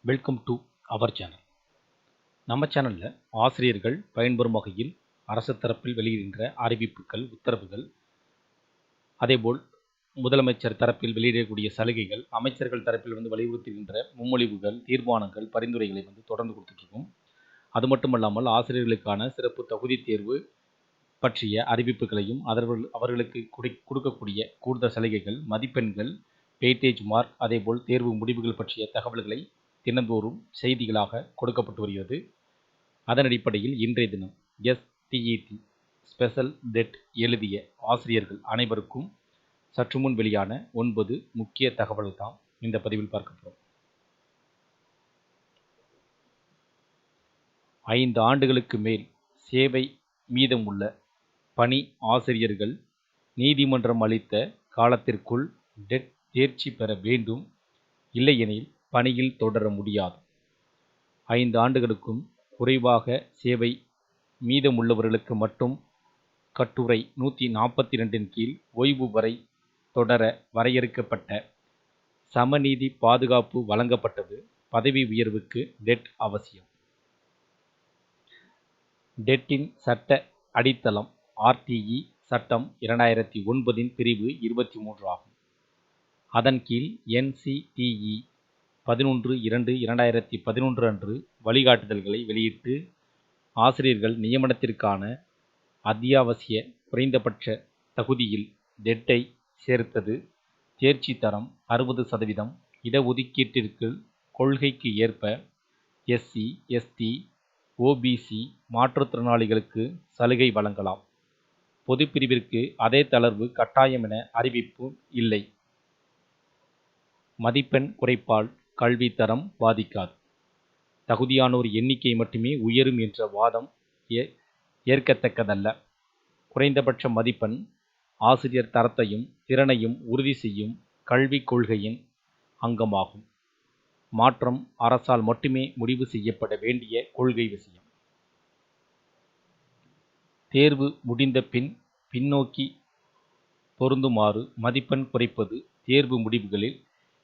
Welcome to our channel. நம்ம சேனலில் ஆசிரியர்கள் பயன்பெறும் வகையில் அரசு தரப்பில் வெளியிடுகின்ற அறிவிப்புகள், உத்தரவுகள், அதேபோல் முதலமைச்சர் தரப்பில் வெளியிடக்கூடிய சலுகைகள், அமைச்சர்கள் தரப்பில் வலியுறுத்துகின்ற முன்மொழிவுகள், தீர்மானங்கள், பரிந்துரைகளை தொடர்ந்து கொடுத்துட்ருக்கோம். அது மட்டுமல்லாமல் ஆசிரியர்களுக்கான சிறப்பு தகுதி தேர்வு பற்றிய அறிவிப்புகளையும், அவர்களுக்கு கொடுக்கக்கூடிய கூடுதல் சலுகைகள், மதிப்பெண்கள், வெயிட்டேஜ் மார்க், அதேபோல் தேர்வு முடிவுகள் பற்றிய தகவல்களை தினந்தோறும் செய்திகளாக கொடுக்கப்பட்டு வருகிறது. அதன் அடிப்படையில் இன்றைய தினம் STET ஸ்பெஷல் டெட் எழுதிய ஆசிரியர்கள் அனைவருக்கும் சற்று முன் வெளியான 9 முக்கிய தகவல் தான் இந்த பதிவில் பார்க்க போகிறோம். 5 ஆண்டுகளுக்கு மேல் சேவை மீதம் உள்ள பணி ஆசிரியர்கள் நீதிமன்றம் அளித்த காலத்திற்குள் டெட் தேர்ச்சி பெற வேண்டும். இல்லையெனில் பணியில் தொடர முடியாது. 5 ஆண்டுகளுக்கும் குறைவாக சேவை மீதமுள்ளவர்களுக்கு மட்டும் கட்டுரை 142 கீழ் ஓய்வு வரை தொடர வரையறுக்கப்பட்ட சமநீதி பாதுகாப்பு வழங்கப்பட்டது. பதவி உயர்வுக்கு டெட் அவசியம். டெட்டின் சட்ட அடித்தளம் RTE சட்டம் 2009 பிரிவு 23 ஆகும். அதன் கீழ் NCTE 11/2/2011 அன்று வழிகாட்டுதல்களை வெளியிட்டு ஆசிரியர்கள் நியமனத்திற்கான அத்தியாவசிய குறைந்தபட்ச தகுதியில் டெட்டை சேர்த்தது. தேர்ச்சி தரம் 60%. இடஒதுக்கீட்டிற்கு கொள்கைக்கு ஏற்ப SC, ST, OBC மாற்றுத்திறனாளிகளுக்கு சலுகை வழங்கலாம். பொதுப்பிரிவிற்கு அதே தளர்வு கட்டாயம் என அறிவிப்பு இல்லை. மதிப்பெண் குறைப்பால் கல்வி தரம் பாதிக்காது. தகுதியானோர் எண்ணிக்கை மட்டுமே உயரும் என்ற வாதம் ஏற்கத்தக்கதல்ல. குறைந்தபட்ச மதிப்பெண் ஆசிரியர் தரத்தையும் திறனையும் உறுதி செய்யும் கல்விக் கொள்கையின் அங்கமாகும். மாற்றம் அரசால் மட்டுமே முடிவு செய்யப்பட வேண்டிய கொள்கை விஷயம். தேர்வு முடிந்த பின்னோக்கி பொருந்துமாறு மதிப்பெண் குறைப்பது தேர்வு முடிவுகளில்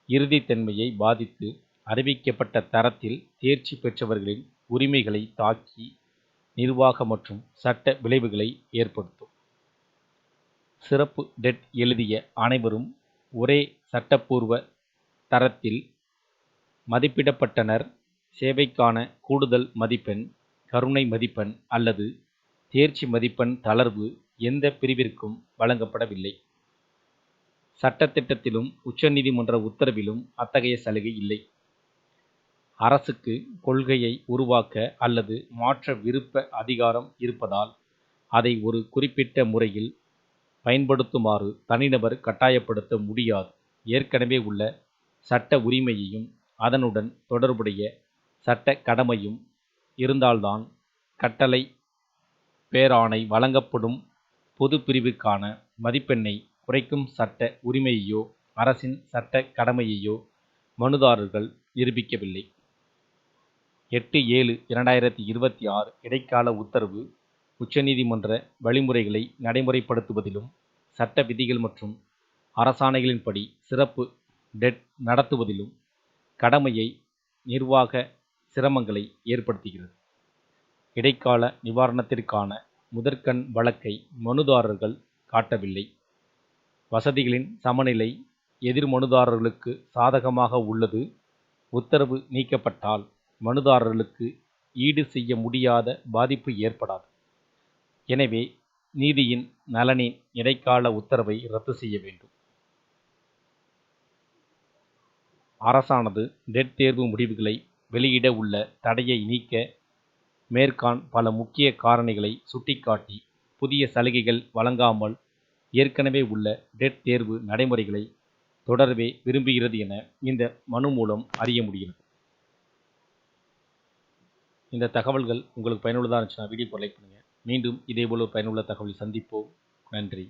இறுதித்தன்மையை பாதித்து அறிவிக்கப்பட்ட தரத்தில் தேர்ச்சி பெற்றவர்களின் உரிமைகளை தாக்கி நிர்வாக மற்றும் சட்ட விளைவுகளை ஏற்படுத்தும். சிறப்பு டெட் எழுதிய அனைவரும் ஒரே சட்டப்பூர்வ தரத்தில் மதிப்பிடப்பட்டனர். சேவைக்கான கூடுதல் மதிப்பெண், கருணை மதிப்பெண் அல்லது தேர்ச்சி மதிப்பெண் தளர்வு எந்த பிரிவிற்கும் வழங்கப்படவில்லை. சட்டத்திட்டத்திலும் உச்சநீதிமன்ற உத்தரவிலும் அத்தகைய சலுகை இல்லை. அரசுக்கு கொள்கையை உருவாக்க அல்லது மாற்ற விருப்ப அதிகாரம் இருப்பதால் அதை ஒரு குறிப்பிட்ட முறையில் பயன்படுத்துமாறு தனிநபர் கட்டாயப்படுத்த முடியாது. ஏற்கனவே உள்ள சட்ட உரிமையையும் அதனுடன் தொடர்புடைய சட்ட கடமையும் இருந்தால்தான் கட்டளை பேராணை வழங்கப்படும். பொது பிரிவுக்கான மதிப்பெண்ணை குறைக்கும் சட்ட உரிமையையோ அரசின் சட்ட கடமையையோ மனுதாரர்கள் நிரூபிக்கவில்லை. 8/7/2026 இடைக்கால உத்தரவு உச்சநீதிமன்ற வழிமுறைகளை நடைமுறைப்படுத்துவதிலும் சட்ட விதிகள் மற்றும் அரசாணைகளின்படி சிறப்பு டெட் நடத்துவதிலும் கடமையை நிர்வாக சிரமங்களை ஏற்படுத்துகிறது. இடைக்கால நிவாரணத்திற்கான முதற்கண் வழக்கை மனுதாரர்கள் காட்டவில்லை. வசதிகளின் சமநிலை எதிர் மனுதாரர்களுக்கு சாதகமாக உள்ளது. உத்தரவு நீக்கப்பட்டால் மனுதாரர்களுக்கு ஈடு செய்ய முடியாத பாதிப்பு ஏற்படாது. எனவே நீதியின் நலனின் இடைக்கால உத்தரவை ரத்து செய்ய வேண்டும். அரசானது டெட் தேர்வு முடிவுகளை வெளியிட உள்ள தடையை நீக்க மேற்காண் பல முக்கிய காரணிகளை சுட்டிக்காட்டி புதிய சலுகைகள் வழங்காமல் ஏற்கனவே உள்ள டெட் தேர்வு நடைமுறைகளை தொடரவே விரும்புகிறது என இந்த மனு மூலம் அறிய முடிகிறது. இந்த தகவல்கள் உங்களுக்கு பயனுள்ளதாக இருந்துச்சுன்னா வீடியோக்கு லைக் பண்ணுங்கள். மீண்டும் இதேபோல் பயனுள்ள தகவலை சந்திப்போம். நன்றி.